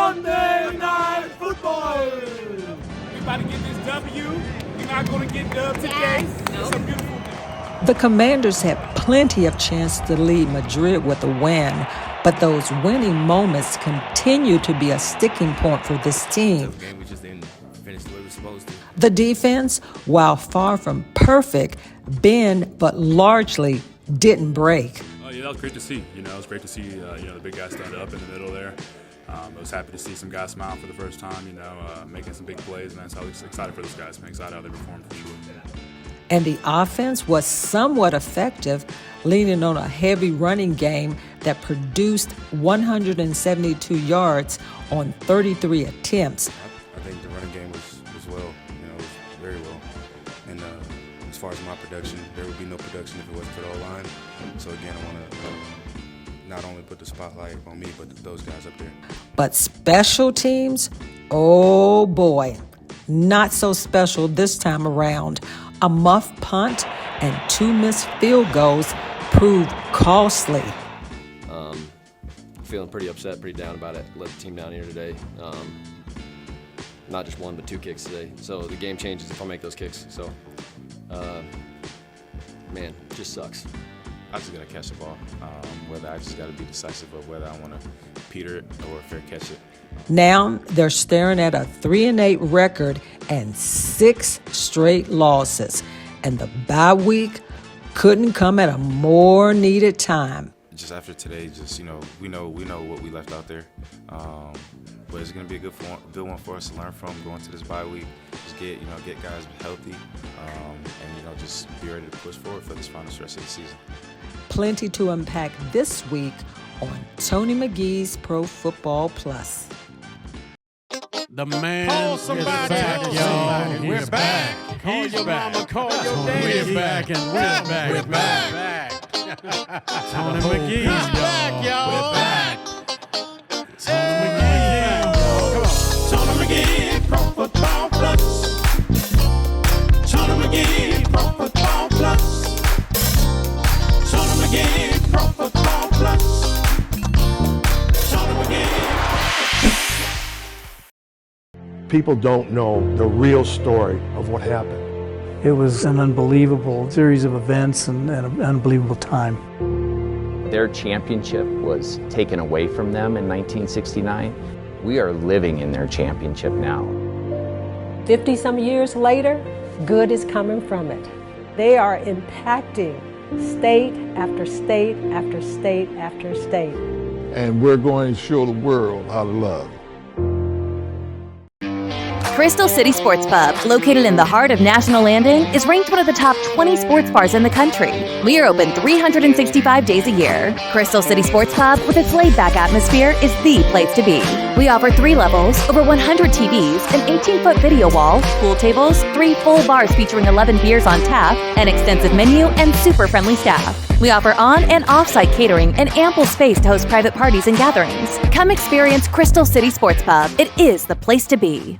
Sunday Night Football. We about to get this W. We're not going to get dubbed today. It's a beautiful day. The Commanders had plenty of chance to lead Madrid with a win, but those winning moments continue to be a sticking point for this team. We just didn't finish the way we were supposed to. The defense, while far from perfect, bent but largely didn't break. Yeah, that was great to see. It was great to see the big guys stand up in the middle there. I was happy to see some guys smile for the first time, making some big plays, man. So I was excited for those guys, man. Excited how they performed for sure. And the offense was somewhat effective, leaning on a heavy running game that produced 172 yards on 33 attempts. I think the running game was well, was very well. And as far as my production, there would be no production if it wasn't for the O-line. So again, I want to not only put the spotlight on me, but those guys up there. But special teams, oh boy, not so special this time around. A muff punt and 2 missed field goals proved costly. Feeling pretty upset, pretty down about it. Let the team down here today. Not just 1, but 2 kicks today. So the game changes if I make those kicks. So, man, it just sucks. I just got to catch the ball, whether I just got to be decisive of whether I want to peter it or fair catch it. Now they're staring at a 3-8 record and 6 straight losses. And the bye week couldn't come at a more needed time. Just after today, we know what we left out there. But it's going to be a good one for us to learn from going to this bye week. Just get guys healthy, and just be ready to push forward for this final stretch of the season. Plenty to unpack this week on Tony McGee's Pro Football Plus. The man is back, y'all. We're back. Call your mama, call your daddy. We're back and we're back. We're back. Tony McGee, back, y'all. We're back. Tony McGee. Tony McGee, Pro Football Plus. Tony McGee, Pro Football Plus. Tony McGee, Pro Football Plus. Tony McGee. People don't know the real story of what happened. It was an unbelievable series of events and an unbelievable time. Their championship was taken away from them in 1969. We are living in their championship now. 50-some years later, good is coming from it. They are impacting state after state after state after state. And we're going to show the world how to love. Crystal City Sports Pub, located in the heart of National Landing, is ranked one of the top 20 sports bars in the country. We are open 365 days a year. Crystal City Sports Pub, with its laid-back atmosphere, is the place to be. We offer 3 levels, over 100 TVs, an 18-foot video wall, pool tables, 3 full bars featuring 11 beers on tap, an extensive menu, and super friendly staff. We offer on- and off-site catering and ample space to host private parties and gatherings. Come experience Crystal City Sports Pub. It is the place to be.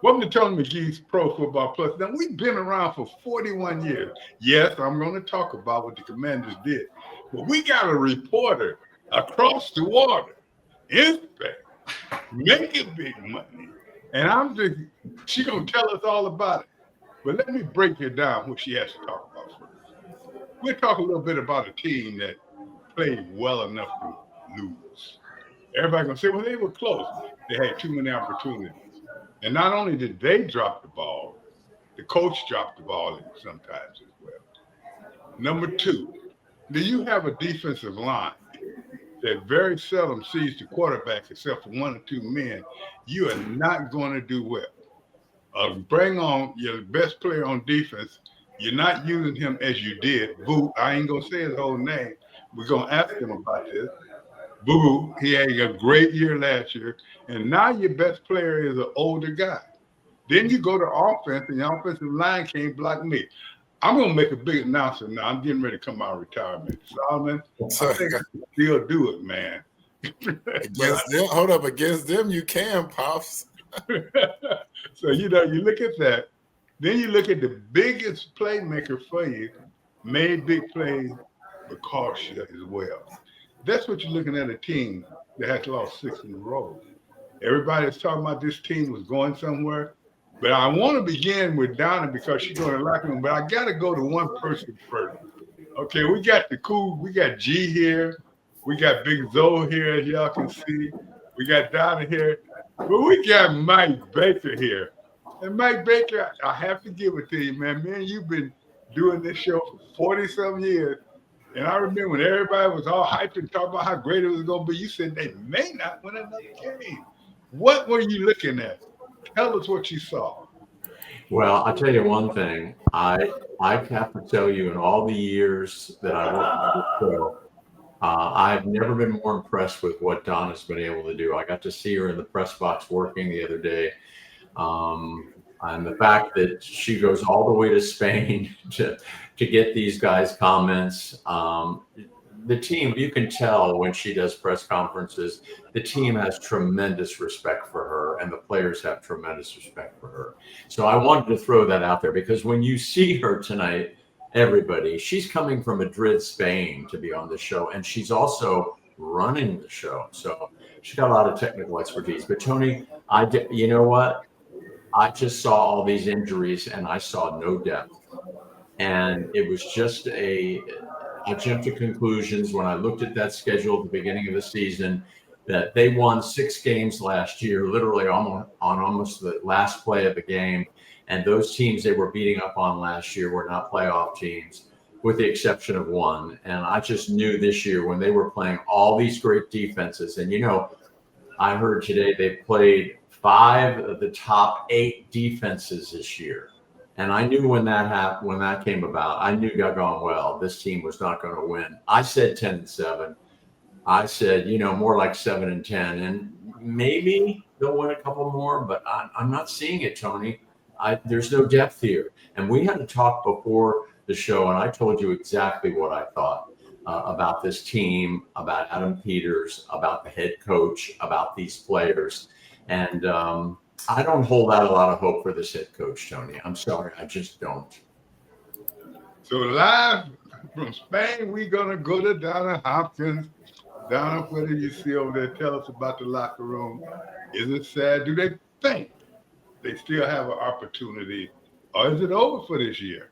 Welcome to Tony McGee's Pro Football Plus. Now, we've been around for 41 years. Yes, I'm going to talk about what the Commanders did. But we got a reporter across the water in Spain, making big money. And she's going to tell us all about it. But let me break it down what she has to talk about first. We'll talk a little bit about a team that played well enough to lose. Everybody's going to say, well, they were close. They had too many opportunities. And not only did they drop the ball, the coach dropped the ball sometimes as well. Number 2, do you have a defensive line that very seldom sees the quarterback except for 1 or 2 men? You are not going to do well. Bring on your best player on defense. You're not using him as you did. Boo, I ain't going to say his whole name. We're going to ask him about this. Boo, he had a great year last year, and now your best player is an older guy. Then you go to offense, and the offensive line can't block me. I'm going to make a big announcement now. I'm getting ready to come out of retirement. Solomon, I think I can still do it, man. Against them, hold up, against them you can, Pops. So, you look at that. Then you look at the biggest playmaker for you, made big plays, but cost you as well. That's what you're looking at, a team that has lost 6 in a row. Everybody's talking about this team was going somewhere. But I want to begin with Donna because she's going to locker room. But I got to go to one person first. Okay, we got we got G here. We got Big Zoe here, as y'all can see. We got Donna here. But we got Mike Baker here. And Mike Baker, I have to give it to you, man. Man, you've been doing this show for 40-some years. And I remember when everybody was all hyped and talking about how great it was going to be, you said they may not win another game. What were you looking at? Tell us what you saw. Well, I'll tell you one thing. I have to tell you, in all the years that I worked on this show, I've never been more impressed with what Donna's been able to do. I got to see her in the press box working the other day. And the fact that she goes all the way to Spain to get these guys' comments. The team, you can tell when she does press conferences, the team has tremendous respect for her and the players have tremendous respect for her. So I wanted to throw that out there because when you see her tonight, everybody, she's coming from Madrid, Spain to be on the show, and she's also running the show. So she's got a lot of technical expertise. But Tony, you know what? I just saw all these injuries and I saw no depth. And it was just I jumped to conclusions when I looked at that schedule at the beginning of the season that they won 6 games last year, literally on almost the last play of the game. And those teams they were beating up on last year were not playoff teams, with the exception of one. And I just knew this year when they were playing all these great defenses. And, I heard today they played 5 of the top 8 defenses this year. And I knew when that came about, I knew doggone well this team was not going to win. I said 10-7. I said, more like 7-10, and maybe they'll win a couple more, but I'm not seeing it, Tony. There's no depth here. And we had to talk before the show, and I told you exactly what I thought about this team, about Adam Peters, about the head coach, about these players. And I don't hold out a lot of hope for this head coach, Tony. I'm sorry, I just don't. So live from Spain, we're going to go to Donna Hopkins. Donna, what do you see over there? Tell us about the locker room. Is it sad? Do they think they still have an opportunity, or is it over for this year?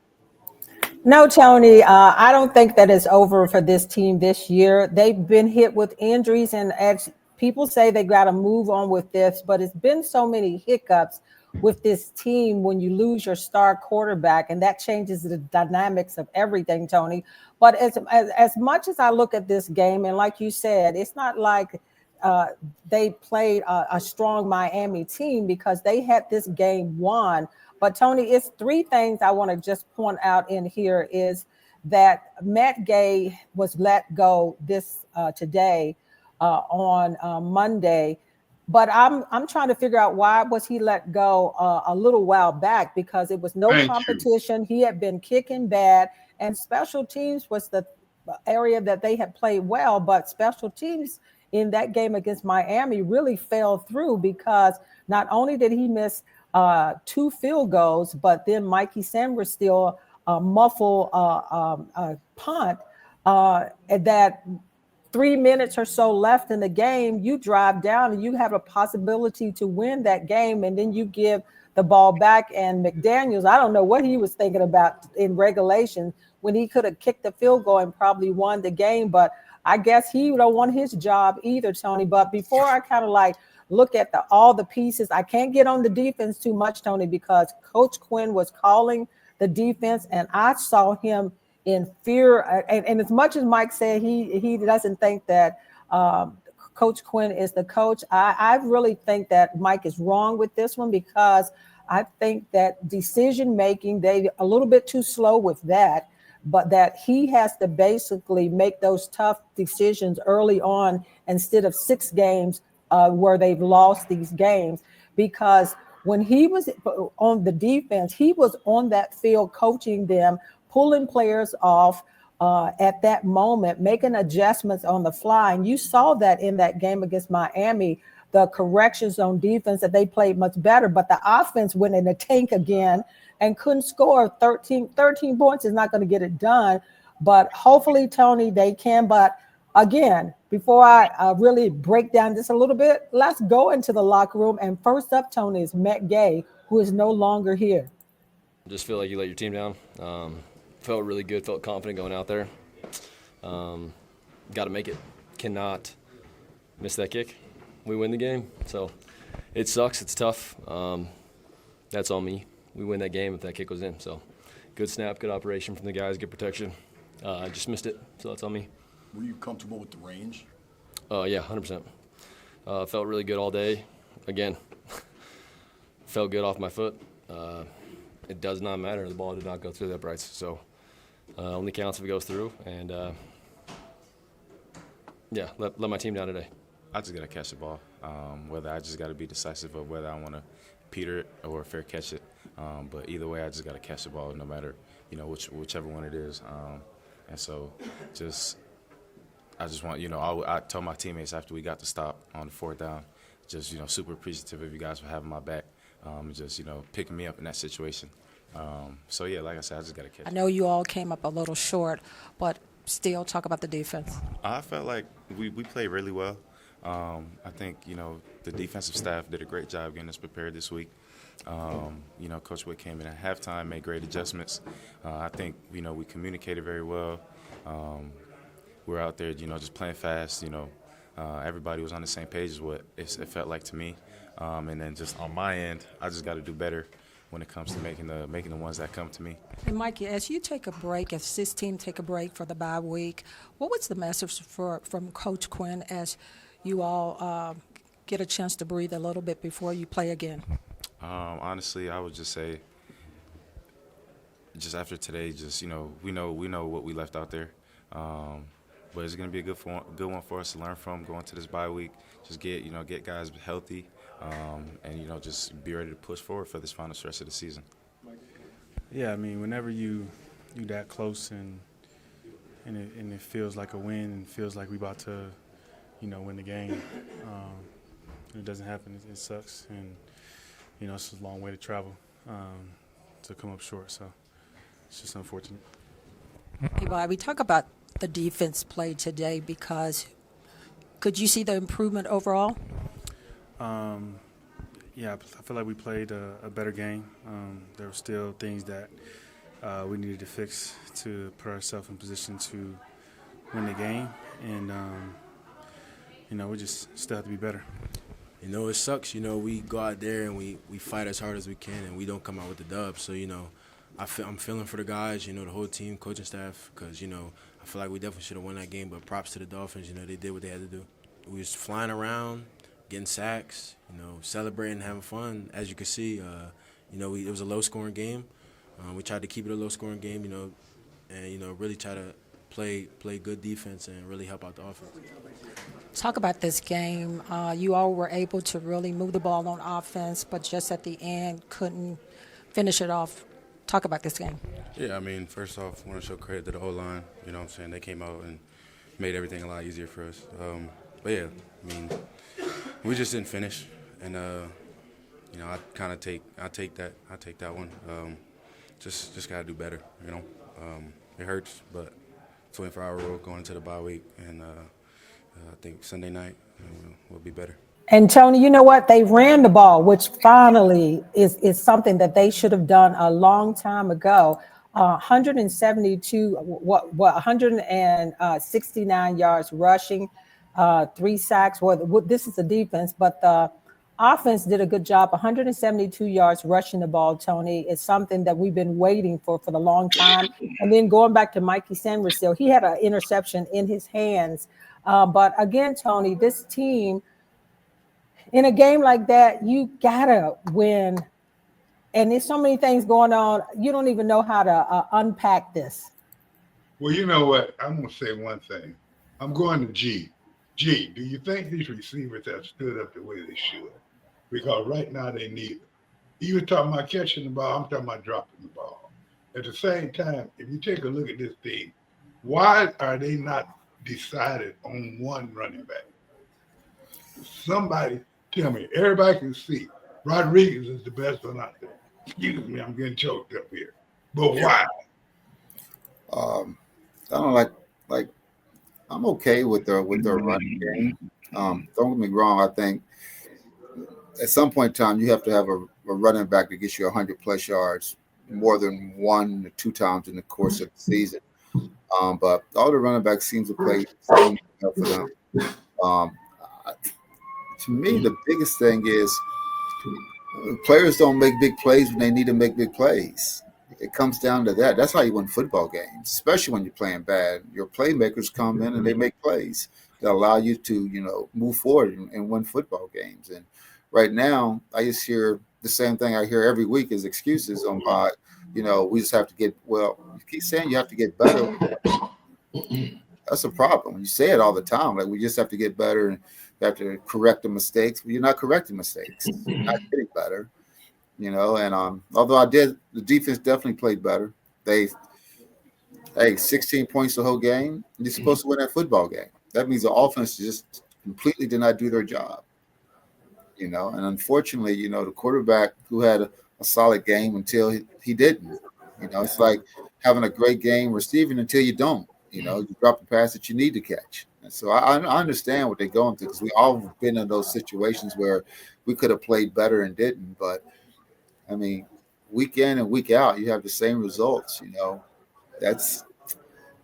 No, Tony, I don't think that it's over for this team this year. They've been hit with injuries, and as people say, they got to move on with this, but it's been so many hiccups with this team when you lose your star quarterback, and that changes the dynamics of everything, Tony. But as much as I look at this game, and like you said, it's not like they played a strong Miami team because they had this game won. But Tony, it's 3 things I want to just point out in here is that McGee was let go today on Monday, but I'm trying to figure out why was he let go a little while back, because it was no competition. He had been kicking bad, and special teams was the area that they had played well, but special teams in that game against Miami really fell through because not only did he miss 2 field goals, but then Mikey Sanders still muffle punt that 3 minutes or so left in the game, you drive down and you have a possibility to win that game, and then you give the ball back. And McDaniels, I don't know what he was thinking about in regulation when he could have kicked the field goal and probably won the game, but I guess he don't want his job either, Tony. But before I kind of look at all the pieces, I can't get on the defense too much, Tony, because Coach Quinn was calling the defense, and I saw him in fear. And as much as Mike said he doesn't think that Coach Quinn is the coach, I really think that Mike is wrong with this one, because I think that decision making, they a little bit too slow with that, but that he has to basically make those tough decisions early on instead of 6 games where they've lost these games. Because when he was on the defense, he was on that field coaching them, pulling players off at that moment, making adjustments on the fly. And you saw that in that game against Miami. the corrections on defense that they played much better, but the offense went in the tank again and couldn't score. 13 points is not going to get it done, but hopefully, Tony, they can. But again, before I really break down this a little bit, let's go into the locker room. And first up, Tony, is McGee, who is no longer here. Just feel like you let your team down. Felt really good, felt confident going out there. Got to make it. Cannot miss that kick. We win the game. So it sucks. It's tough. That's on me. We win that game if that kick goes in. So good snap, good operation from the guys, good protection. I just missed it, so that's on me. Were you comfortable with the range? Yeah, 100%. Felt really good all day. Again, felt good off my foot. It does not matter. The ball did not go through the uprights. So only counts if it goes through. And, yeah, let my team down today. I just got to catch the ball. Whether I just got to be decisive of whether I want to peter it or fair catch it. But either way, I just got to catch the ball no matter, whichever one it is. And so I just want, I told my teammates after we got the stop on the 4th down, just, super appreciative of you guys for having my back, just, picking me up in that situation. So, yeah, like I said, I just got to catch it. I know you all came up a little short, but still talk about the defense. I felt like we played really well. I think, the defensive staff did a great job getting us prepared this week. Coach Witt came in at halftime, made great adjustments. I think, we communicated very well. We're out there, just playing fast. Everybody was on the same page is what it felt like to me. And then just on my end, I just got to do better when it comes to making the ones that come to me. And Mikey, as you take a break, as this team take a break for the bye week, what was the message from Coach Quinn as you all get a chance to breathe a little bit before you play again? Honestly, I would just say, just after today, just we know what we left out there, but it's going to be a good one for us to learn from going to this bye week. Just get guys healthy, and just be ready to push forward for this final stretch of the season. Yeah, I mean, whenever you that close and it feels like a win and feels like we about to, win the game, it doesn't happen. It sucks, and it's a long way to travel to come up short. So it's just unfortunate. Hey, Bob, we talk about the defense play today because could you see the improvement overall? Yeah, I feel like we played a better game. There were still things that we needed to fix to put ourselves in position to win the game, and we just still have to be better. It sucks. We go out there and we fight as hard as we can, and we don't come out with the dub. So I'm feeling for the guys, the whole team, coaching staff, because I feel like we definitely should have won that game. But props to the Dolphins. They did what they had to do. We was flying around, getting sacks, celebrating, having fun. As you can see, it was a low-scoring game. We tried to keep it a low-scoring game, and really try to play good defense and really help out the offense. Talk about this game. You all were able to really move the ball on offense, but just at the end couldn't finish it off. Talk about this game. Yeah, I mean, first off, I want to show credit to the O-line. You know what I'm saying? They came out and made everything a lot easier for us. But, yeah, I mean, we just didn't finish. And, I kind of take that one. Just got to do better, It hurts, but 24-hour rule going into the bye week. And I think Sunday night we'll be better. And Tony, you know what? They ran the ball, which finally is something that they should have done a long time ago. 169 yards rushing, 3 sacks. Well, this is the defense, but the offense did a good job. 172 yards rushing the ball, Tony, is something that we've been waiting for the long time. And then going back to Mikey Sanders, he had an interception in his hands. But again, Tony, this team, in a game like that, you gotta win. And there's so many things going on. You don't even know how to unpack this. Well, you know what? I'm going to say one thing. I'm going to G. G, do you think these receivers have stood up the way they should? Because right now they need it. You were talking about catching the ball. I'm talking about dropping the ball. At the same time, if you take a look at this team, why are they not decided on one running back? Somebody Tell me, everybody can see Rodriguez is the best one out there. Excuse me, I'm getting choked up here. But why? I don't like I'm okay with their running game. Don't get me wrong. I think at some point in time you have to have a running back that gets you 100+ yards more than 1 or 2 times in the course of the season. But all the running backs seem to play for them. To me, the biggest thing is players don't make big plays when they need to make big plays. It comes down to that. That's how you win football games, especially when you're playing bad. Your playmakers come in and they make plays that allow you to, move forward and win football games. And right now, I just hear the same thing I hear every week is excuses on why, we just have to get, well, you keep saying you have to get better. That's a problem. You say it all the time. Like, we just have to get better and you have to correct the mistakes. But you're not correcting mistakes. You're not getting better. And although the defense definitely played better. 16 points the whole game. You're supposed to win that football game. That means the offense just completely did not do their job. And unfortunately, the quarterback who had a solid game until he didn't. It's like having a great game receiving until you don't. You drop the pass that you need to catch. And so I understand what they're going through because we all been in those situations where we could have played better and didn't. But I mean, week in and week out, you have the same results. That's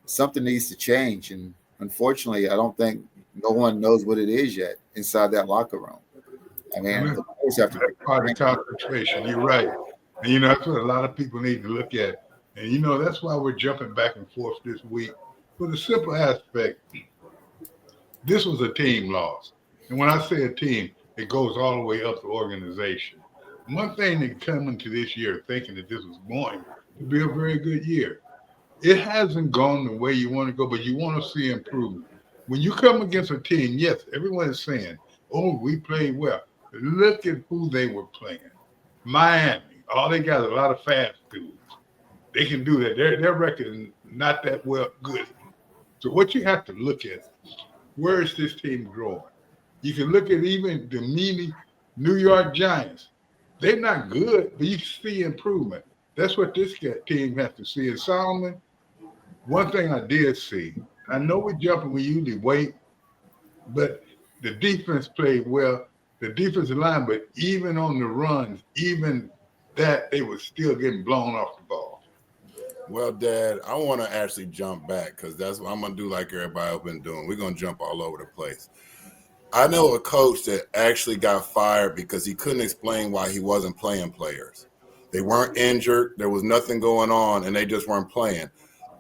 something needs to change. And unfortunately, I don't think no one knows what it is yet inside that locker room. I mean, the players have to be part of concentration. You're right. And, that's what a lot of people need to look at. And, that's why we're jumping back and forth this week. For the simple aspect, this was a team loss. And when I say a team, it goes all the way up the organization. One thing that come into this year thinking that this was going to be a very good year. It hasn't gone the way you want to go, but you want to see improvement. When you come against a team, yes, everyone is saying, oh, we played well. But look at who they were playing. Miami. All they got is a lot of fast dudes. They can do that. Their record is not that well good. So what you have to look at, where is this team growing? You can look at even the meaty New York Giants. They're not good, but you see improvement. That's what this team has to see. And Solomon, one thing I did see, I know we're jumping, we usually wait, but the defense played well. The defensive line, but even on the runs, even that, they were still getting blown off the ball. Well, Dad, I want to actually jump back because that's what I'm going to do like everybody else been doing. We're going to jump all over the place. I know a coach that actually got fired because he couldn't explain why he wasn't playing players. They weren't injured. There was nothing going on, and they just weren't playing.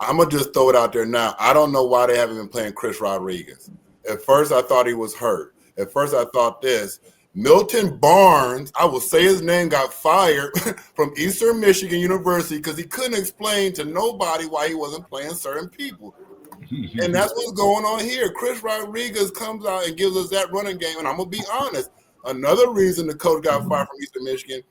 I'm going to just throw it out there now. I don't know why they haven't been playing Chris Rodriguez. At first, I thought he was hurt. At first, I thought this. Milton Barnes, I will say his name, got fired from Eastern Michigan University because he couldn't explain to nobody why he wasn't playing certain people. And that's what's going on here. Chris Rodriguez comes out and gives us that running game. And I'm going to be honest, another reason the coach got fired from Eastern Michigan,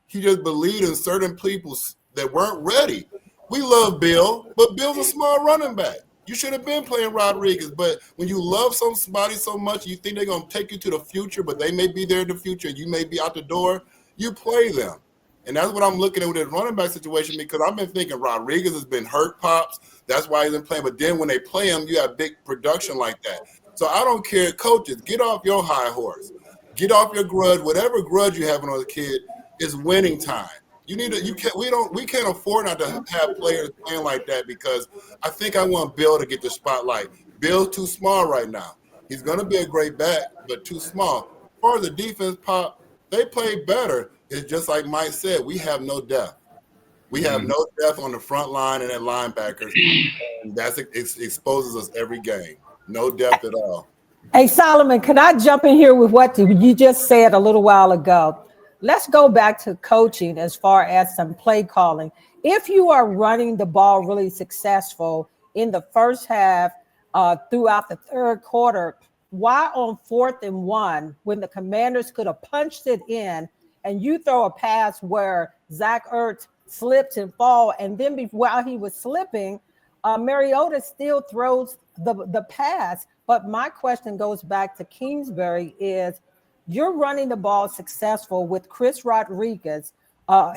he just believed in certain people that weren't ready. We love Bill, but Bill's a small running back. You should have been playing Rodriguez, but when you love somebody so much, you think they're going to take you to the future, but they may be there in the future, and you may be out the door, you play them. And that's what I'm looking at with this running back situation because I've been thinking Rodriguez has been hurt, Pops. That's why he's been playing. But then when they play him, you have big production like that. So I don't care. Coaches, get off your high horse. Get off your grudge. Whatever grudge you have on a kid is winning time. You need to. We can't afford not to have players playing like that because I think I want Bill to get the spotlight. Bill's too small right now. He's going to be a great back, but too small. As far as the defense, Pop, they play better. It's just like Mike said, we have no depth. We have no depth on the front line and at linebackers. And it exposes us every game. No depth at all. Hey, Solomon, can I jump in here with what you just said a little while ago? Let's go back to coaching as far as some play calling. If you are running the ball really successful in the first half throughout the third quarter, why on 4th and 1 when the Commanders could have punched it in and you throw a pass where Zach Ertz slipped and fall, and then while he was slipping, Mariota still throws the pass. But my question goes back to Kingsbury is, you're running the ball successful with Chris Rodriguez.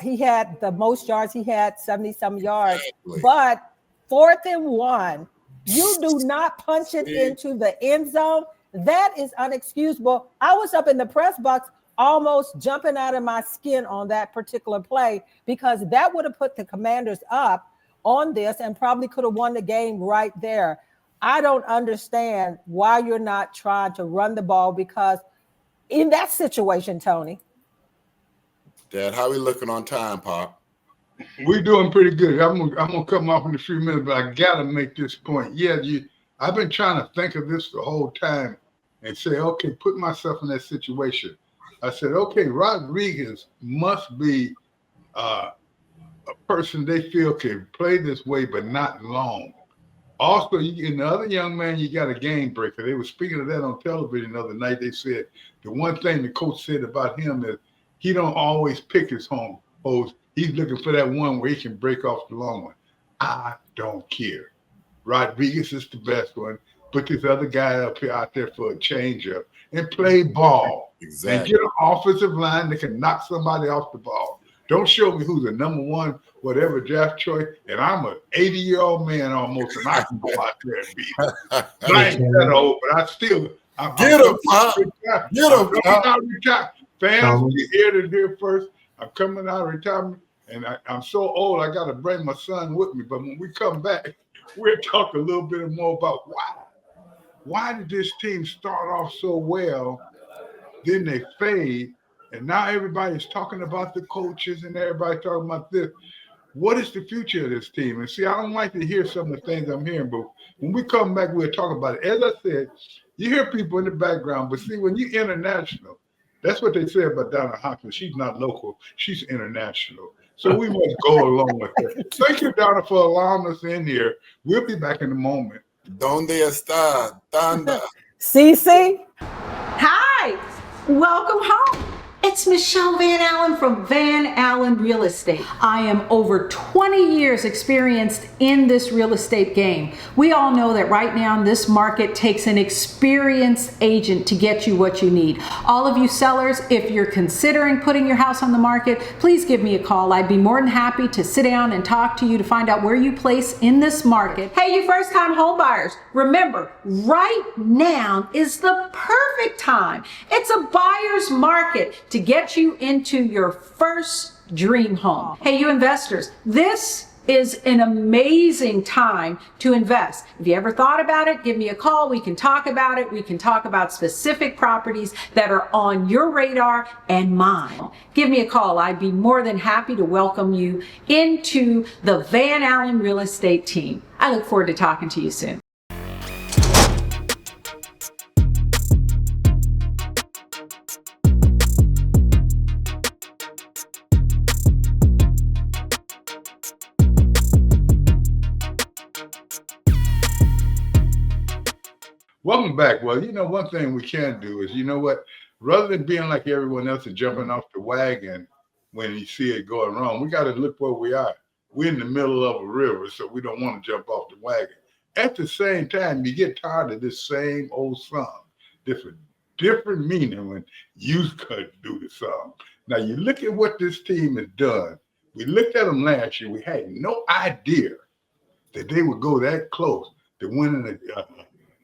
He had the most yards. He had 70-some yards. Exactly. But 4th and 1, you do not punch it into the end zone. That is unexcusable. I was up in the press box almost jumping out of my skin on that particular play because that would have put the Commanders up on this and probably could have won the game right there. I don't understand why you're not trying to run the ball because in that situation, Tony. Dad, how we looking on time, Pop? We're doing pretty good. I'm gonna come off in a few minutes, but I gotta make this point. Yeah, I've been trying to think of this the whole time and say, okay, put myself in that situation. I said, okay, Rodriguez must be a person they feel can play this way, but not long. Also, in the other young man, you got a game breaker. They were speaking of that on television the other night. They said the one thing the coach said about him is he don't always pick his home holes. He's looking for that one where he can break off the long one. I don't care. Rodriguez is the best one. Put this other guy out there for a changeup and play ball. Exactly. And get an offensive line that can knock somebody off the ball. Don't show me who's the number one, whatever draft choice, and I'm an 80-year-old man almost, and I can go out there and beat him. I ain't that old, but I still get him, Pop. Get him, Fans, you hear it here first. I'm coming out of retirement, and I'm so old, I got to bring my son with me. But when we come back, we'll talk a little bit more about why did this team start off so well, then they fade, and now everybody's talking about the coaches and everybody talking about this. What is the future of this team? And see, I don't like to hear some of the things I'm hearing, but when we come back, we'll talk about it. As I said, you hear people in the background, but see, when you're international, that's what they say about Donna Hopkins. She's not local, she's international. So we must go along with that. Thank you, Donna, for allowing us in here. We'll be back in a moment. Donde está, Danda? CC? Hi, welcome home. It's Michelle Van Allen from Van Allen Real Estate. I am over 20 years experienced in this real estate game. We all know that right now this market takes an experienced agent to get you what you need. All of you sellers, if you're considering putting your house on the market, please give me a call. I'd be more than happy to sit down and talk to you to find out where you place in this market. Hey, you first-time home buyers, remember, right now is the perfect time. It's a buyer's market to get you into your first dream home. Hey, you investors, this is an amazing time to invest. If you ever thought about it, give me a call. We can talk about it. We can talk about specific properties that are on your radar and mine. Give me a call. I'd be more than happy to welcome you into the Van Allen Real Estate team. I look forward to talking to you soon. Welcome back. Well, one thing we can do is, rather than being like everyone else and jumping off the wagon when you see it going wrong, we got to look where we are. We're in the middle of a river, so we don't want to jump off the wagon. At the same time, you get tired of this same old song, different meaning when you could do the song. Now, you look at what this team has done. We looked at them last year. We had no idea that they would go that close to winning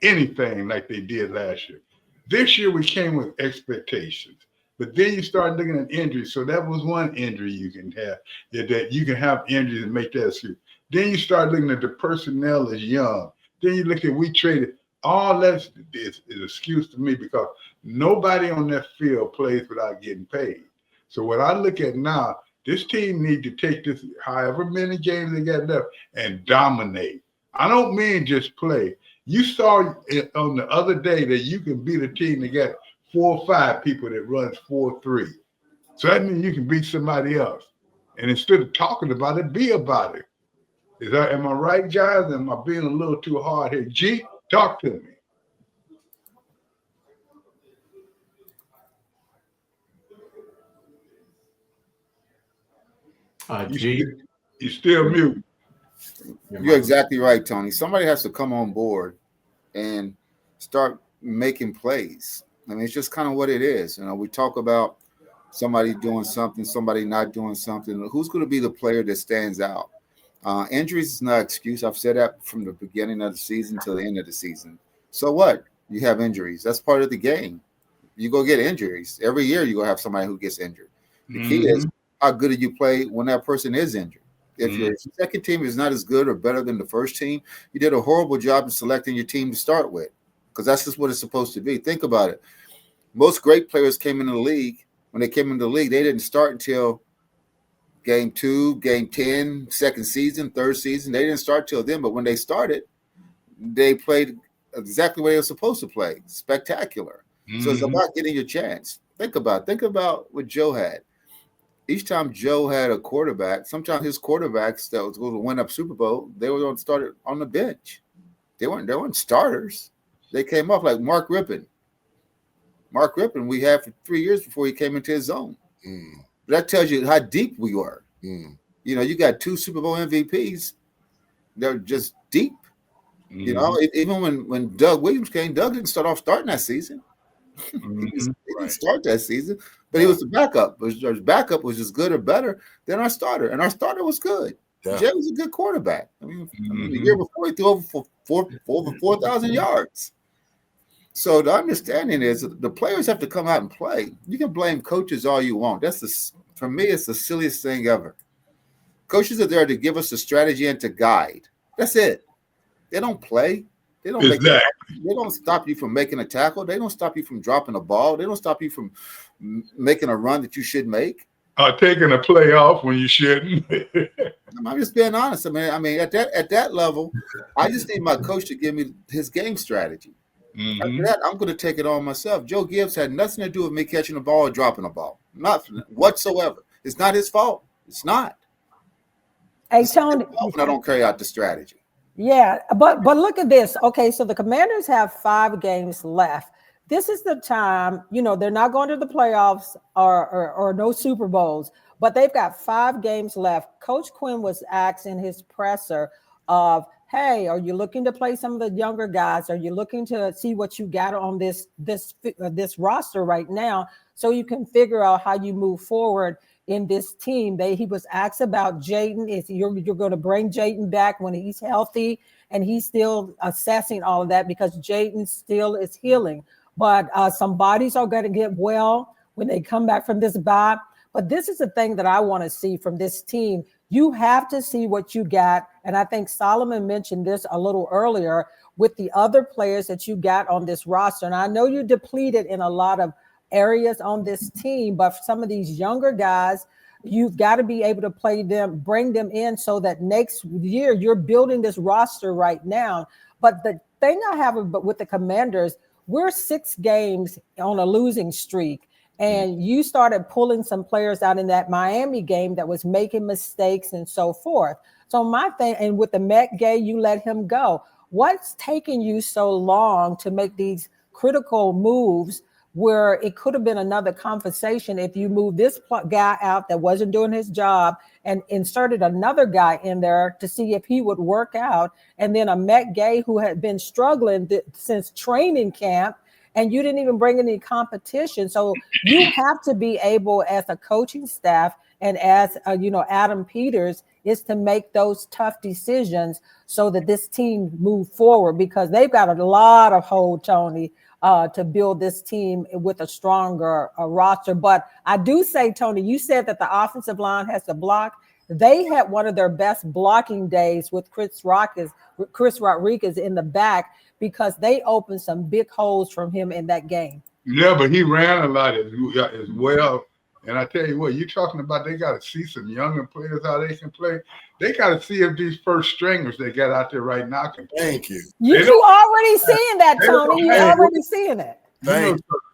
anything like they did last year. This year we came with expectations, but then you start looking at injuries. So that was one injury you can have, that you can have injuries and make that excuse. Then you start looking at the personnel is young. Then you look at we traded. All that is excuse to me because nobody on that field plays without getting paid. So what I look at now, this team need to take this however many games they got left and dominate. I don't mean just play. You saw it on the other day that you can beat a team that got 4 or 5 people that runs 4-3. So that means you can beat somebody else. And instead of talking about it, be about it. Am I right, guys? Am I being a little too hard here? G, talk to me. G, you still mute. You're exactly right, Tony. Somebody has to come on board and start making plays. I mean, it's just kind of what it is. You know, we talk about somebody doing something, somebody not doing something. Who's going to be the player that stands out? Injuries is not an excuse. I've said that from the beginning of the season till the end of the season. So what? You have injuries. That's part of the game. You go get injuries. Every year you're going to have somebody who gets injured. The key is how good do you play when that person is injured? If your second team is not as good or better than the first team, you did a horrible job in selecting your team to start with, because that's just what it's supposed to be. Think about it. Most great players came into the league. When they came into the league, they didn't start until game 2, game 10, second season, third season. They didn't start till then, but when they started, they played exactly what they were supposed to play. Spectacular. So it's about getting your chance. Think about what Joe had. Each time Joe had a quarterback, sometimes his quarterbacks that was going to win up Super Bowl, they were going to start on the bench. They weren't starters. They came off like Mark Rippon. Mark Rippon we had for 3 years before he came into his zone. That tells you how deep we were. You know, you got 2 Super Bowl MVPs. They're just deep. You know, even when Doug Williams came, Doug didn't start off starting that season. He didn't start that season, but he was the backup. His backup was as good or better than our starter, and our starter was good. Jay was a good quarterback. I mean, the year before he threw over 4,000 yards. So the understanding is the players have to come out and play. You can blame coaches all you want. For me, it's the silliest thing ever. Coaches are there to give us a strategy and to guide. That's it. They don't play. They don't they don't stop you from making a tackle. They don't stop you from dropping a ball. They don't stop you from making a run that you should make. Taking a play off when you shouldn't. I'm just being honest. I mean, at that level, I just need my coach to give me his game strategy. After that, I'm going to take it on myself. Joe Gibbs had nothing to do with me catching the ball or dropping a ball. Not whatsoever. It's not his fault. It's not. Hey, Tony. I don't carry out the strategy. Yeah, but look at this. Okay, so the Commanders have 5 games left. This is the time, you know, they're not going to the playoffs or no Super Bowls, but they've got 5 games left. Coach Quinn was asked in his presser of, hey, are you looking to play some of the younger guys? Are you looking to see what you got on this roster right now so you can figure out how you move forward in this team? He was asked about Jayden. Is you're going to bring Jayden back when he's healthy, and he's still assessing all of that because Jayden still is healing. But some bodies are going to get well when they come back from this bye. But this is the thing that I want to see from this team. You have to see what you got. And I think Solomon mentioned this a little earlier with the other players that you got on this roster. And I know you're depleted in a lot of areas on this team, but for some of these younger guys, you've got to be able to play them, bring them in so that next year you're building this roster right now. But the thing I have with the Commanders, we're 6 games on a losing streak. And you started pulling some players out in that Miami game that was making mistakes and so forth. So my thing, and with the McGee, you let him go. What's taking you so long to make these critical moves where it could have been another conversation if you moved this guy out that wasn't doing his job and inserted another guy in there to see if he would work out, and then a McGee who had been struggling since training camp, and you didn't even bring any competition. So you have to be able, as a coaching staff and as Adam Peters, is to make those tough decisions so that this team move forward, because they've got a lot of hold, Tony, to build this team with a stronger roster. But I do say, Tony, you said that the offensive line has to block. They had one of their best blocking days with Chris Rodriguez in the back, because they opened some big holes from him in that game. Yeah, but he ran a lot as well. And I tell you what, you're talking about they got to see some younger players how they can play. They got to see if these first stringers they got out there right now can play. Thank you. You already seeing that, Tony. You already seeing it.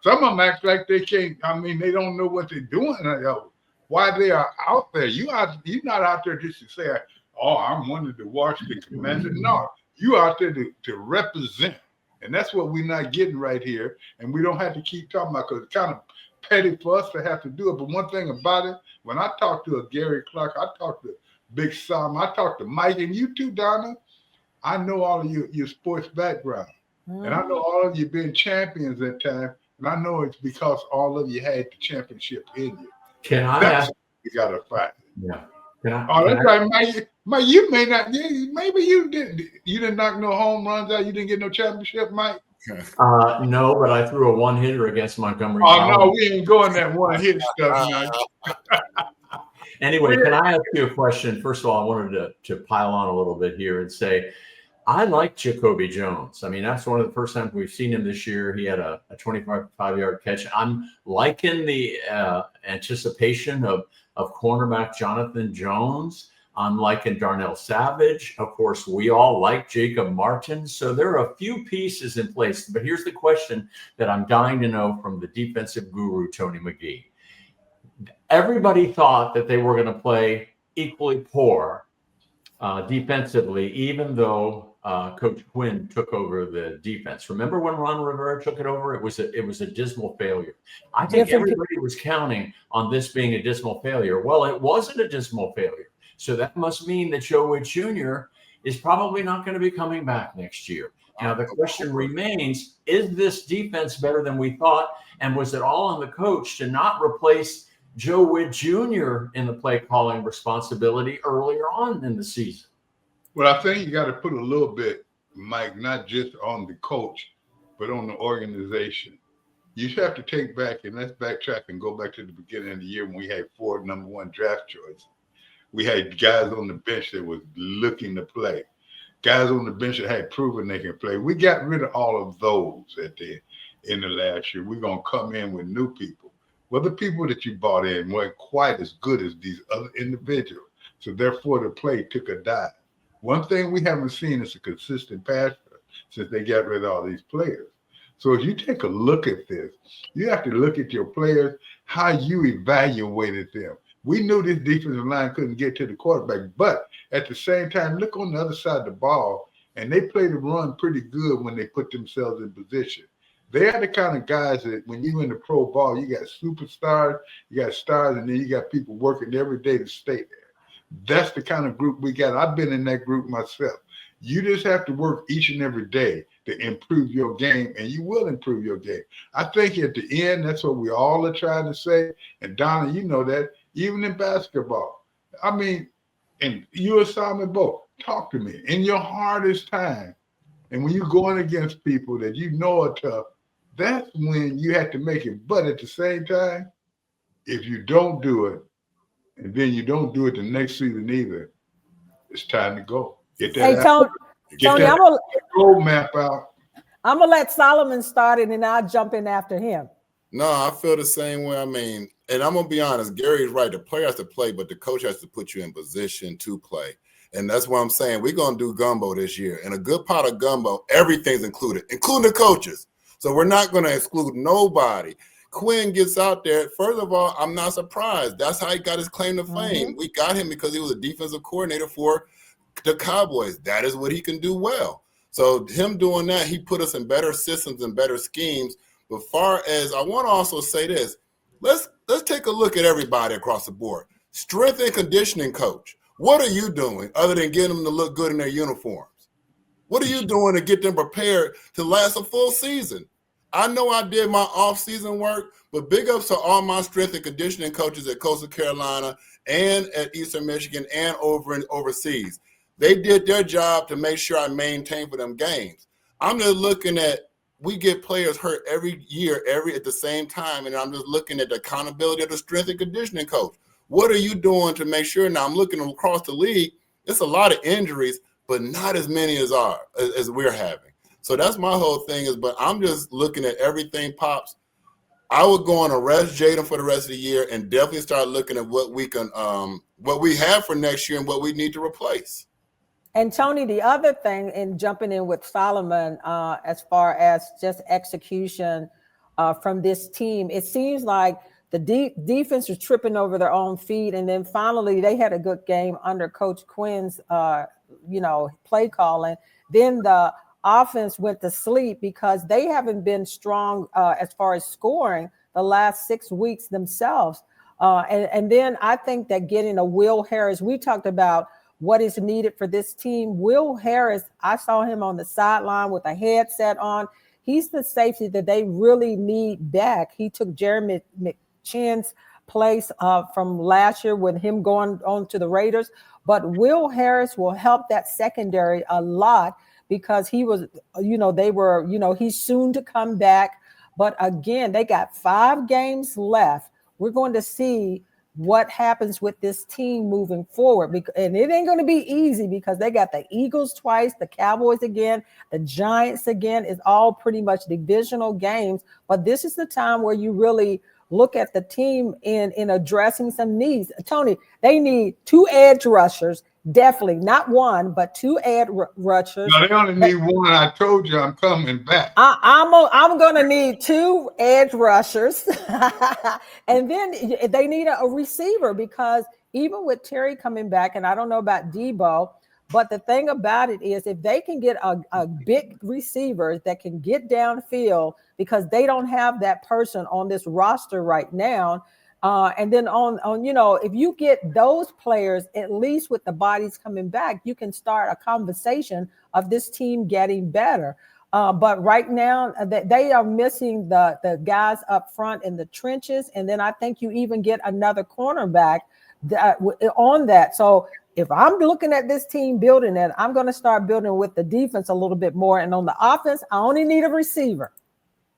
Some of them act like they can't. I mean, they don't know what they're doing. Why they are out there. You're not out there just to say, oh, I'm wanting to watch the Commanders. No, you out there to represent. And that's what we're not getting right here. And we don't have to keep talking about, because it's kind of petty for us to have to do it. But one thing about it, when I talk to a Gary Clark, I talk to Big Sam, I talk to Mike, and you too, Donna, I know all of your sports background. And I know all of you being champions at times. And I know it's because all of you had the championship in you. Can I That's ask? you got to fight. Yeah. Can I? Oh, can that's I- right, Mike. You may not. Maybe you didn't knock no home runs out. You didn't get no championship, Mike. No, but I threw a one-hitter against Montgomery Oh College. no, we ain't going that one hit stuff now. Anyway, can I ask you a question? First of all, I wanted to pile on a little bit here and say, I like Jacoby Jones. I mean, that's one of the first times we've seen him this year. He had a 25-yard catch. I'm liking the anticipation of cornerback Jonathan Jones. I'm liking Darnell Savage. Of course, we all like Jacob Martin. So there are a few pieces in place. But here's the question that I'm dying to know from the defensive guru, Tony McGee. Everybody thought that they were going to play equally poor defensively, even though Coach Quinn took over the defense. Remember when Ron Rivera took it over? It was a dismal failure. I think everybody was counting on this being a dismal failure. Well, it wasn't a dismal failure. So that must mean that Joe Witt Jr. is probably not going to be coming back next year. Now, the question remains, is this defense better than we thought? And was it all on the coach to not replace Joe Witt Jr. in the play calling responsibility earlier on in the season? Well, I think you got to put a little bit, Mike, not just on the coach, but on the organization. You have to take back, and let's backtrack and go back to the beginning of the year when we had 4 number 1 draft choices. We had guys on the bench that was looking to play, guys on the bench that had proven they can play. We got rid of all of those at the end of last year. We're going to come in with new people. Well, the people that you brought in weren't quite as good as these other individuals. So therefore, the play took a dive. One thing we haven't seen is a consistent pass rush since they got rid of all these players. So if you take a look at this, you have to look at your players, how you evaluated them. We knew this defensive line couldn't get to the quarterback, but at the same time, look on the other side of the ball, and they played the run pretty good when they put themselves in position. They are the kind of guys that when you in the pro ball, you got superstars, you got stars, and then you got people working every day to stay there. That's the kind of group we got. I've been in that group myself. You just have to work each and every day to improve your game, and you will improve your game. I think at the end, that's what we all are trying to say. And Donna, you know that, even in basketball. I mean, and you and Simon both, talk to me. In your hardest time, and when you're going against people that you know are tough, that's when you have to make it. But at the same time, if you don't do it, and then you don't do it the next season either, it's time to go. Get that Hey, Tony, that roadmap out. I'm going to let Solomon start it, and I'll jump in after him. No, I feel the same way. I mean, and I'm going to be honest, Gary's right. The player has to play, but the coach has to put you in position to play. And that's what I'm saying. We're going to do gumbo this year. And a good pot of gumbo, everything's included, including the coaches. So we're not going to exclude nobody. Quinn gets out there. First of all, I'm not surprised. That's how he got his claim to fame. We got him because he was a defensive coordinator for the Cowboys. That is what he can do well. So him doing that, he put us in better systems and better schemes. But far as I want to also say this, let's take a look at everybody across the board. Strength and conditioning coach. What are you doing other than getting them to look good in their uniforms? What are you doing to get them prepared to last a full season? I know I did my off-season work, but big ups to all my strength and conditioning coaches at Coastal Carolina and at Eastern Michigan and overseas. They did their job to make sure I maintained for them games. I'm just looking at, we get players hurt every year, at the same time, and I'm just looking at the accountability of the strength and conditioning coach. What are you doing to make sure? Now I'm looking across the league. It's a lot of injuries, but not as many as we're having. So that's my whole thing is, but I'm just looking at everything, Pops. I would go and arrest Jaden for the rest of the year and definitely start looking at what we can, what we have for next year and what we need to replace. And Tony, the other thing, in jumping in with Solomon, as far as just execution from this team, it seems like the defense was tripping over their own feet, and then finally they had a good game under Coach Quinn's, play calling. Then the offense went to sleep because they haven't been strong as far as scoring the last 6 weeks themselves. And then I think that getting a Will Harris, we talked about what is needed for this team. Will Harris, I saw him on the sideline with a headset on. he's the safety that they really need back. He took Jeremy McGee's place from last year with him going on to the Raiders. But Will Harris will help that secondary a lot because he was, he's soon to come back. But again, they got 5 games left. We're going to see what happens with this team moving forward. And it ain't going to be easy because they got the Eagles twice, the Cowboys again, the Giants again. It's all pretty much divisional games. But this is the time where you really look at the team in addressing some needs. Tony, they need 2 edge rushers. Definitely not 1, but 2 edge rushers. No, they only need 1. I told you I'm coming back. I'm going to need 2 edge rushers. And then they need a receiver because even with Terry coming back, and I don't know about Debo, but the thing about it is if they can get a big receiver that can get downfield because they don't have that person on this roster right now. And then if you get those players, at least with the bodies coming back, you can start a conversation of this team getting better. But right now, they are missing the guys up front in the trenches. And then I think you even get another cornerback on that. So if I'm looking at this team building it, I'm going to start building with the defense a little bit more. And on the offense, I only need a receiver.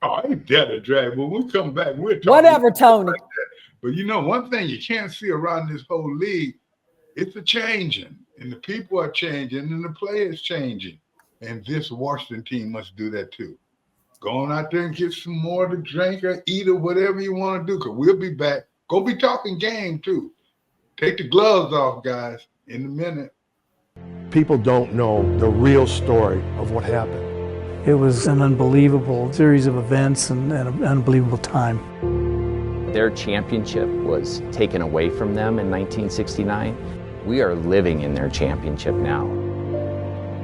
Oh, I ain't that a drag. When we come back, we're talking whatever, Tony. Like that. But one thing you can't see around this whole league, it's a changing. And the people are changing and the players changing. And this Washington team must do that too. Go on out there and get some more to drink or eat or whatever you want to do, because we'll be back. Go be talking game too. Take the gloves off, guys, in a minute. People don't know the real story of what happened. It was an unbelievable series of events and an unbelievable time. Their championship was taken away from them in 1969. We are living in their championship now.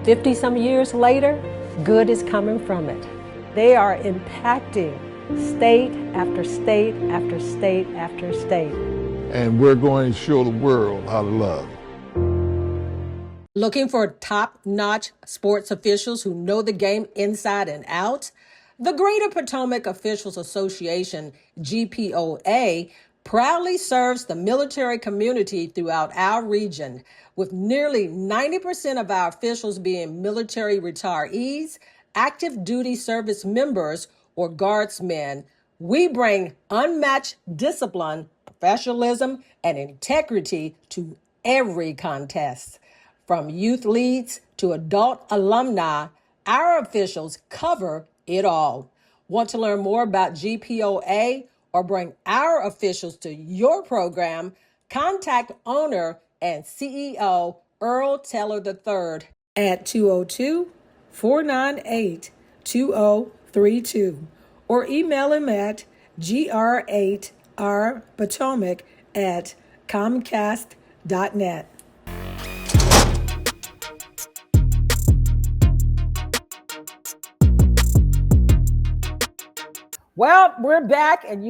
50-some years later, good is coming from it. They are impacting state after state after state after state. And we're going to show the world how to love. Looking for top-notch sports officials who know the game inside and out? The Greater Potomac Officials Association, GPOA, proudly serves the military community throughout our region, with nearly 90% of our officials being military retirees, active duty service members, or guardsmen. We bring unmatched discipline, professionalism, and integrity to every contest. From youth leads to adult alumni, our officials cover it all. Want to learn more about GPOA or bring our officials to your program? Contact owner and CEO Earl Teller III at 202-498-2032 or email him at gr8rpotomac@comcast.net. Well, we're back, and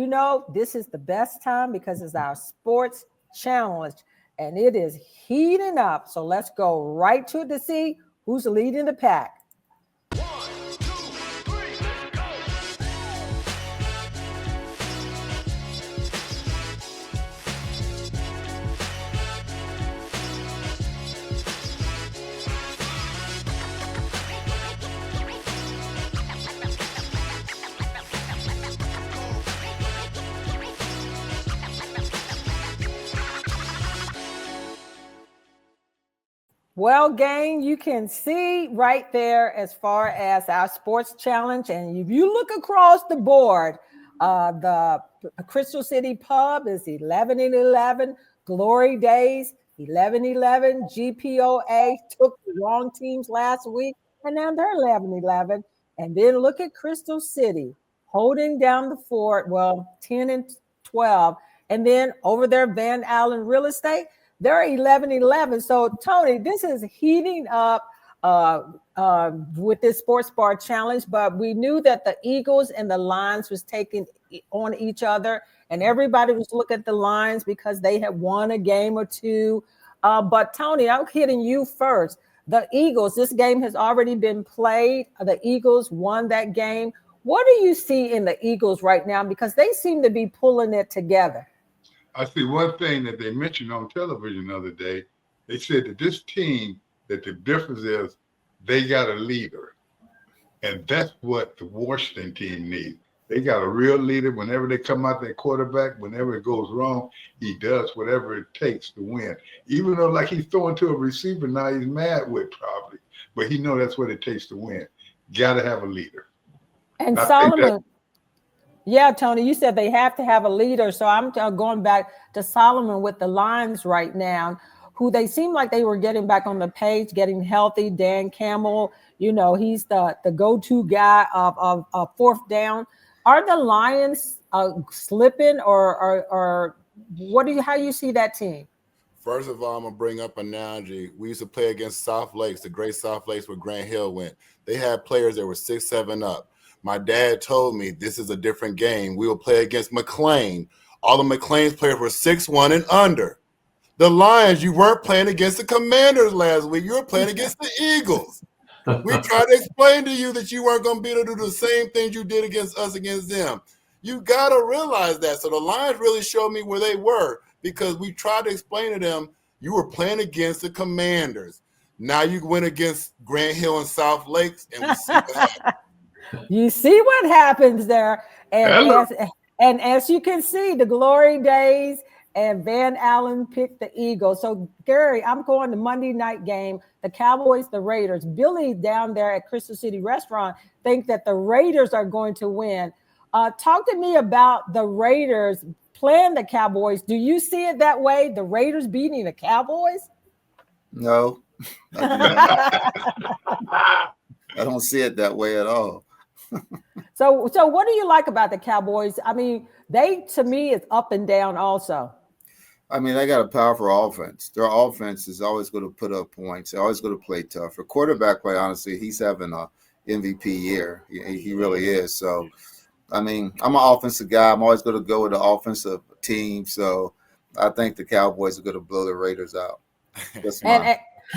this is the best time because it's our sports challenge, and it is heating up. So let's go right to it to see who's leading the pack. Well, gang, you can see right there as far as our sports challenge. And if you look across the board, the Crystal City Pub is 11-11. Glory Days, 11-11. GPOA took the wrong teams last week, and now they're 11-11. And then look at Crystal City holding down the fort, 10-12. And then over there, Van Allen Real Estate, they're 11-11. So, Tony, this is heating up with this sports bar challenge, but we knew that the Eagles and the Lions was taking on each other, and everybody was looking at the Lions because they had won a game or two. But, Tony, I'm hitting you first. The Eagles, this game has already been played. The Eagles won that game. What do you see in the Eagles right now? Because they seem to be pulling it together. I see one thing that they mentioned on television the other day. They said that this team, that the difference is they got a leader. And that's what the Washington team needs. They got a real leader. Whenever they come out their quarterback, whenever it goes wrong, he does whatever it takes to win. Even though like he's throwing to a receiver now, he's mad with probably. But he knows that's what it takes to win. Got to have a leader. And Solomon, yeah, Tony, you said they have to have a leader. So I'm going back to Solomon with the Lions right now, who they seem like they were getting back on the page, getting healthy. Dan Campbell, you know, he's the go-to guy of fourth down. Are the Lions slipping, or how do you see that team? First of all, I'm gonna bring up an analogy. We used to play against South Lakes, the great South Lakes where Grant Hill went. They had players that were 6'7" up. My dad told me this is a different game. We will play against McLean. All of McLean's players were 6'1" and under. The Lions, you weren't playing against the Commanders last week. You were playing against the Eagles. We tried to explain to you that you weren't going to be able to do the same things you did against us against them. You got to realize that. So the Lions really showed me where they were because we tried to explain to them you were playing against the Commanders. Now you went against Grant Hill and South Lakes, and we see what happened. You see what happens there. And as you can see, the glory days, and Van Allen picked the Eagles. So, Gary, I'm going to Monday night game, the Cowboys, the Raiders. Billy down there at Crystal City Restaurant think that the Raiders are going to win. Talk to me about the Raiders playing the Cowboys. Do you see it that way, the Raiders beating the Cowboys? No. I don't see it that way at all. So what do you like about the Cowboys? I mean, to me, it's up and down also. I mean, they got a powerful offense. Their offense is always going to put up points. They're always going to play tough. For quarterback, quite honestly, he's having a MVP year. He really is. So, I mean, I'm an offensive guy. I'm always going to go with the offensive team. So, I think the Cowboys are going to blow the Raiders out. That's mine.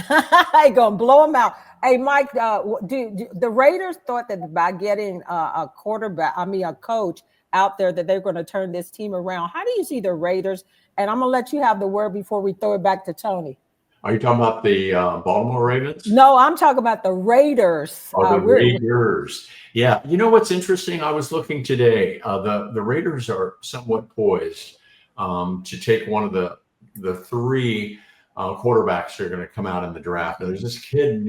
They're going to blow them out. Hey, Mike, the Raiders thought that by getting a coach out there that they're going to turn this team around. How do you see the Raiders? And I'm going to let you have the word before we throw it back to Tony. Are you talking about the Baltimore Ravens? No, I'm talking about the Raiders. Oh, the Raiders. Yeah. You know what's interesting? I was looking today. The Raiders are somewhat poised to take one of the three quarterbacks that are going to come out in the draft. There's this kid,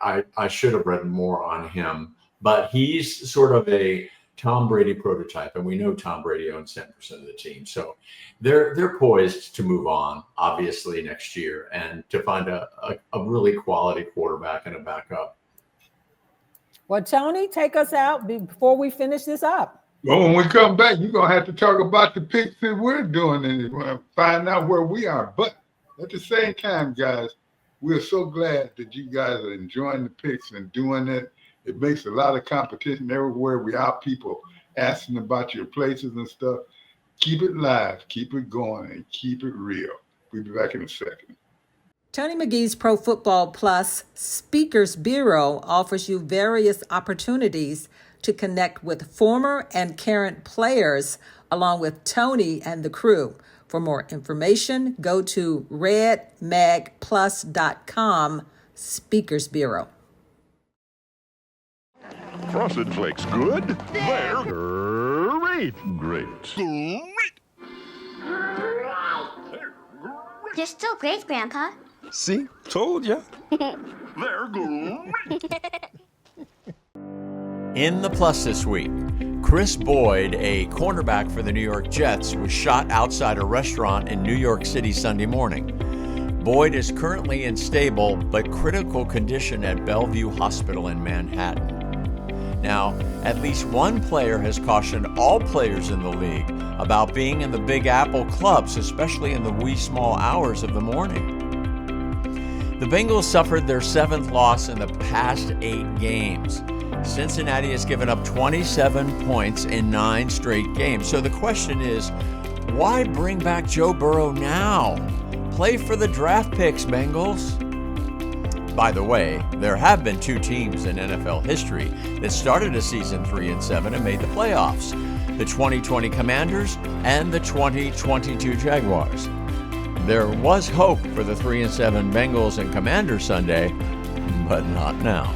I should have read more on him, but he's sort of a Tom Brady prototype, and we know Tom Brady owns 10% of the team. So they're poised to move on, obviously, next year and to find a really quality quarterback and a backup. Well, Tony, take us out before we finish this up. Well, when we come back, you're going to have to talk about the picks that we're doing and find out where we are. But at the same time, guys, we're so glad that you guys are enjoying the picks and doing it. It makes a lot of competition everywhere. We have people asking about your places and stuff. Keep it live, keep it going, and keep it real. We'll be back in a second. Tony McGee's Pro Football Plus Speakers Bureau offers you various opportunities to connect with former and current players along with Tony and the crew. For more information, go to redmagplus.com Speakers Bureau. Frosted Flakes good? They're great. Great. They're still great, Grandpa. See? Told ya. They're great. In the Plus this week, Chris Boyd, a cornerback for the New York Jets, was shot outside a restaurant in New York City Sunday morning. Boyd is currently in stable but critical condition at Bellevue Hospital in Manhattan. Now, at least one player has cautioned all players in the league about being in the Big Apple clubs, especially in the wee small hours of the morning. The Bengals suffered their 7th loss in the past 8 games. Cincinnati has given up 27 points in 9 straight games. So the question is, why bring back Joe Burrow now? Play for the draft picks, Bengals. By the way, there have been 2 teams in NFL history that started a season 3-7 and made the playoffs: the 2020 Commanders and the 2022 Jaguars. There was hope for the 3-7 Bengals and Commanders Sunday, but not now.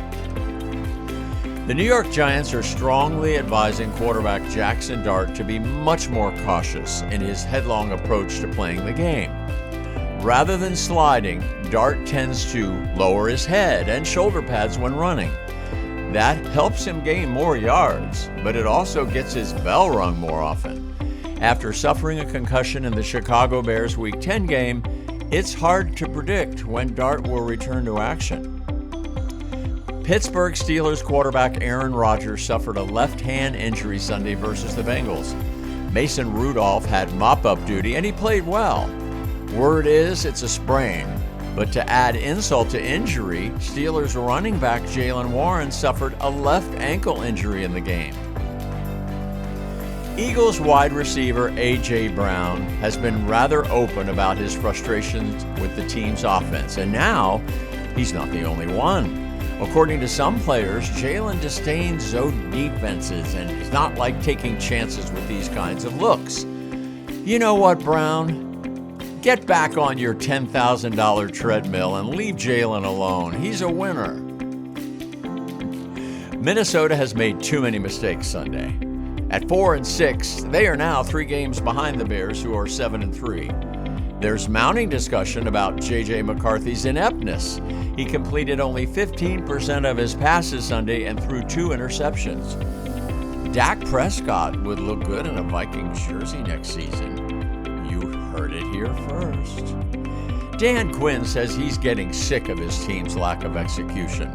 The New York Giants are strongly advising quarterback Jackson Dart to be much more cautious in his headlong approach to playing the game. Rather than sliding, Dart tends to lower his head and shoulder pads when running. That helps him gain more yards, but it also gets his bell rung more often. After suffering a concussion in the Chicago Bears Week 10 game, it's hard to predict when Dart will return to action. Pittsburgh Steelers quarterback Aaron Rodgers suffered a left hand injury Sunday versus the Bengals. Mason Rudolph had mop-up duty and he played well. Word is it's a sprain, but to add insult to injury, Steelers running back Jaylen Warren suffered a left ankle injury in the game. Eagles wide receiver A.J. Brown has been rather open about his frustrations with the team's offense, and now he's not the only one. According to some players, Jalen disdains zone defenses and is not like taking chances with these kinds of looks. You know what, Brown? Get back on your $10,000 treadmill and leave Jalen alone. He's a winner. Minnesota has made too many mistakes Sunday. At 4-6, they are now 3 games behind the Bears, who are 7-3. There's mounting discussion about J.J. McCarthy's ineptness. He completed only 15% of his passes Sunday and threw 2 interceptions. Dak Prescott would look good in a Vikings jersey next season. You heard it here first. Dan Quinn says he's getting sick of his team's lack of execution.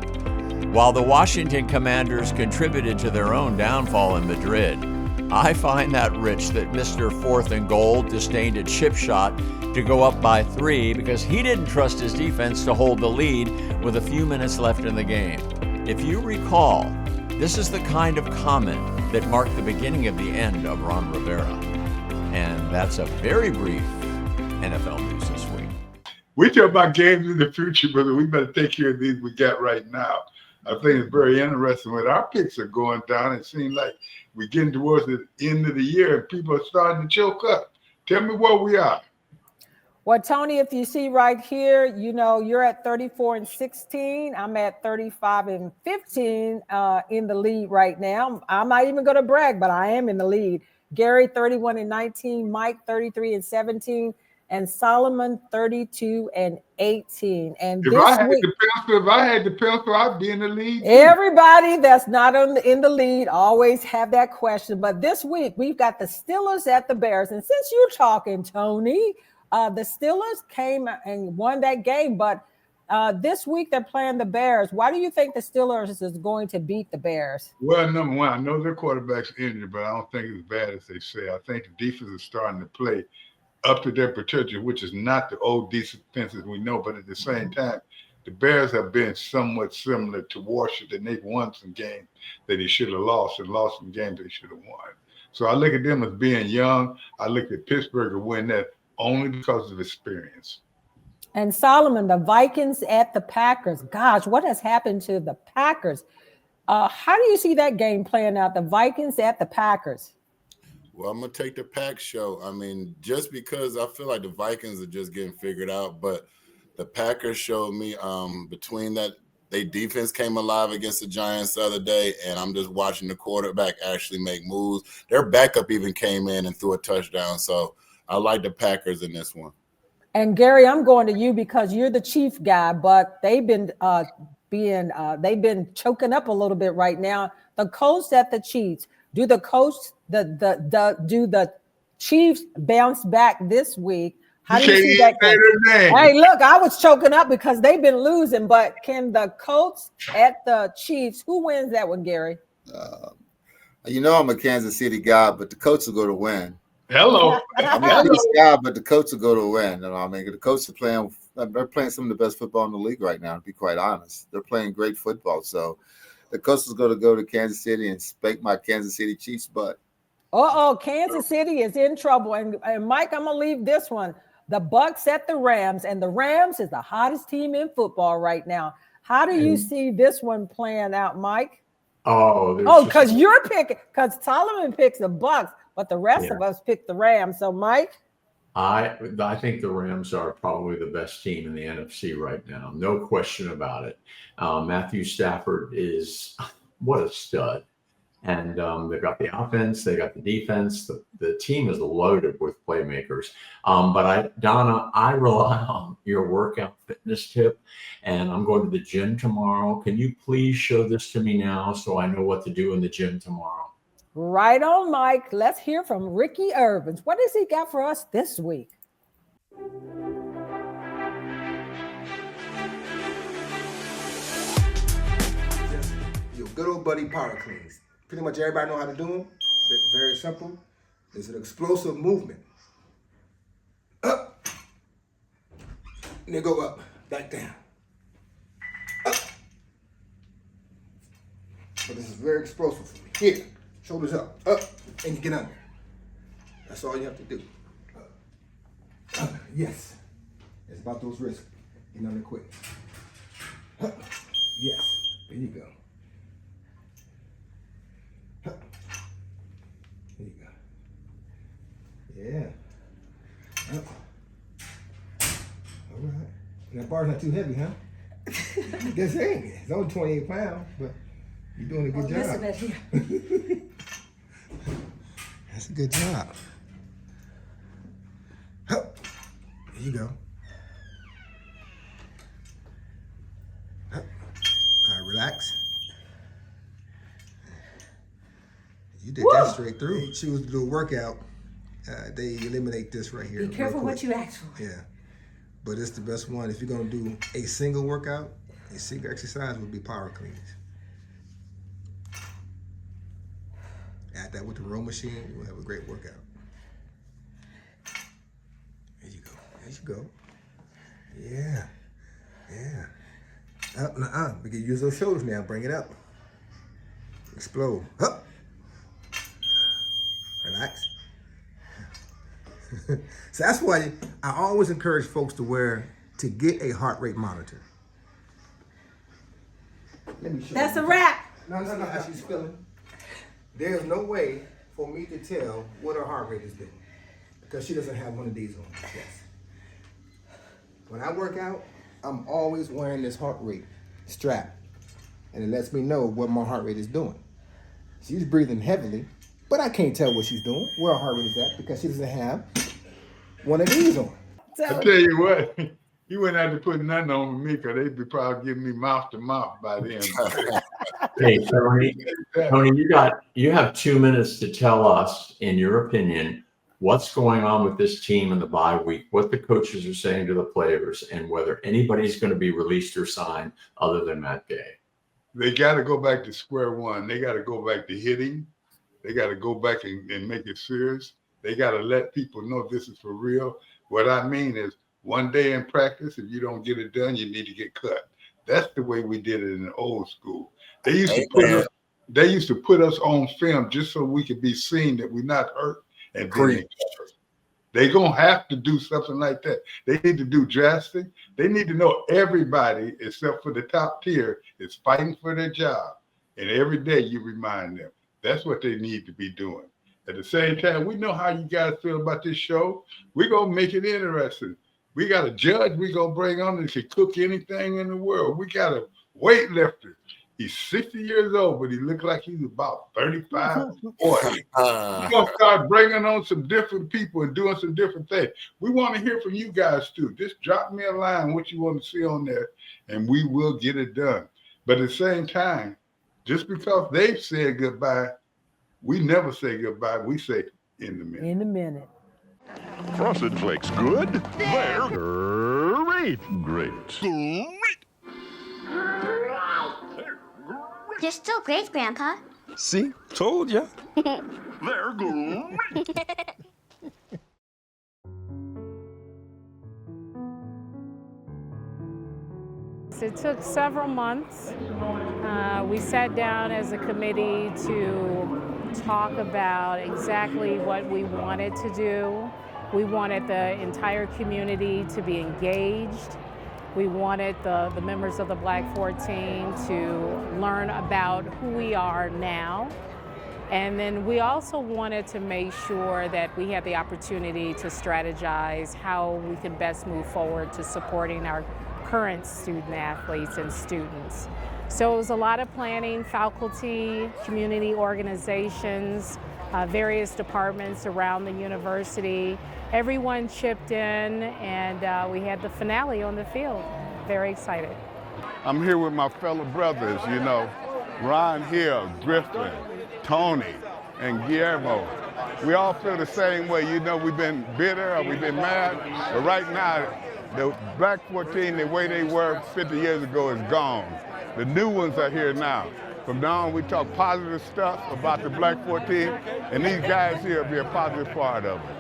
While the Washington Commanders contributed to their own downfall in Madrid, I find that rich that Mr. 4th and Goal disdained a chip shot to go up by 3 because he didn't trust his defense to hold the lead with a few minutes left in the game. If you recall, this is the kind of comment that marked the beginning of the end of Ron Rivera. And that's a very brief NFL news this week. We talk about games in the future, brother. We better take care of these we got right now. I think it's very interesting when our picks are going down. It seems like we're getting towards the end of the year and people are starting to choke up. Tell me where we are. Well, Tony, if you see right here, you know, you're at 34-16. I'm at 35-15 in the lead right now. I'm not even going to brag, but I am in the lead. Gary, 31-19. Mike, 33-17. And Solomon, 32-18. And if I had the pencil, I'd be in the lead. Everybody that's not in the lead always have that question. But this week we've got the Steelers at the Bears. And since you're talking, Tony, the Steelers came and won that game. But this week they're playing the Bears. Why do you think the Steelers is going to beat the Bears? Well, number one, I know their quarterback's injured, but I don't think it's as bad as they say. I think the defense is starting to play up to their potential, which is not the old defenses we know, but at the same time, the Bears have been somewhat similar to Washington. They've won some games that they should have lost and lost some games they should have won. So I look at them as being young. I look at Pittsburgh to win that only because of experience. And Solomon, the Vikings at the Packers. Gosh, what has happened to the Packers? How do you see that game playing out? The Vikings at the Packers. Well, I'm going to take the Pack show. I mean, just because I feel like the Vikings are just getting figured out, but the Packers showed me between that, their defense came alive against the Giants the other day, and I'm just watching the quarterback actually make moves. Their backup even came in and threw a touchdown, so I like the Packers in this one. And Gary, I'm going to you because you're the Chief guy, but they've been choking up a little bit right now. The Colts at the Chiefs. Do the Colts, do the Chiefs bounce back this week? How do you see that game? Hey, look, I was choking up because they've been losing, but can the Colts at the Chiefs, who wins that one, Gary? You know I'm a Kansas City guy, but the Colts will go to win. Hello. I'm a Chiefs guy, but the Colts will go to win. You know, I mean, the Colts are they're playing some of the best football in the league right now, to be quite honest. They're playing great football, so the Colts is going to go to Kansas City and spank my Kansas City Chiefs butt. Kansas City is in trouble. And Mike, I'm going to leave this one. The Bucks at the Rams, and the Rams is the hottest team in football right now. How do you see this one playing out, Mike? Oh, because you're picking, because Solomon picks the Bucks, but the rest of us pick the Rams. So, Mike? I think the Rams are probably the best team in the NFC right now. No question about it. Matthew Stafford is what a stud. And they've got the offense, they got the defense. The team is loaded with playmakers. But Donna, I rely on your workout fitness tip, and I'm going to the gym tomorrow. Can you please show this to me now so I know what to do in the gym tomorrow? Right on, Mike. Let's hear from Ricky Irvins. What has he got for us this week? Your good old buddy power cleans. Pretty much everybody know how to do them. They're very simple. It's an explosive movement. Up. And then go up, back down. Up. But this is very explosive for me. Here, shoulders up, and you get under. That's all you have to do. Up. Yes. It's about those wrists. Get under quick. Up. Yes. There you go. There you go. Yeah. Up. All right. And that bar's not too heavy, huh? Guess it ain't. It's only 28 pounds, but you're doing a good job. Listen at here. That's a good job. Hup. There you go. Hup. All right, relax. You did that straight through. They choose to do a workout. They eliminate this right here. Be careful what you ask for. Yeah. But it's the best one. If you're going to do a single workout, a single exercise would be power cleans. Add that with the row machine, you'll have a great workout. There you go. There you go. Yeah. Yeah. Up, we can use those shoulders now. Bring it up. Explode. Up. Relax. So that's why I always encourage folks to get a heart rate monitor. Let me show That's you. a wrap. No, how she's feeling. There's no way for me to tell what her heart rate has been because she doesn't have one of these on. Yes. When I work out, I'm always wearing this heart rate strap, and it lets me know what my heart rate is doing. She's breathing heavily, but I can't tell what she's doing, where her heart rate is at, because she doesn't have one of these on. I tell you what, you wouldn't have to put nothing on me because they'd be probably giving me mouth to mouth by then. Hey, Tony, you have 2 minutes to tell us, in your opinion, what's going on with this team in the bye week, what the coaches are saying to the players, and whether anybody's going to be released or signed other than Matt Gay. They got to go back to square one. They got to go back to hitting. They got to go back and make it serious. They got to let people know this is for real. What I mean is, one day in practice, if you don't get it done, you need to get cut. That's the way we did it in the old school. They used to put us on film just so we could be seen that we're not hurt and being They're going to have to do something like that. They need to do drastic. They need to know everybody, except for the top tier, is fighting for their job. And every day you remind them. That's what they need to be doing. At the same time, we know how you guys feel about this show. We're going to make it interesting. We got a judge we're going to bring on that can cook anything in the world. We got a weightlifter. He's 60 years old, but he looks like he's about 35, 40. We're going to start bringing on some different people and doing some different things. We want to hear from you guys, too. Just drop me a line, what you want to see on there, and we will get it done. But at the same time, just because they've said goodbye, we never say goodbye. We say in the minute. In a minute. Frosted Flakes good? They're great. Great. They're still great, Grandpa. See? Told ya. They're great. It took several months. We sat down as a committee to talk about exactly what we wanted to do. We wanted the entire community to be engaged. We wanted the members of the Black 14 to learn about who we are now. And then we also wanted to make sure that we had the opportunity to strategize how we can best move forward to supporting our current student athletes and students. So it was a lot of planning, faculty, community organizations, various departments around the university. Everyone chipped in, and we had the finale on the field. Very excited. I'm here with my fellow brothers, you know, Ron Hill, Griffin, Tony, and Guillermo. We all feel the same way. You know, we've been bitter or we've been mad, but right now, the Black 14, the way they were 50 years ago, is gone. The new ones are here now. From now on, we talk positive stuff about the Black 14, and these guys here will be a positive part of it.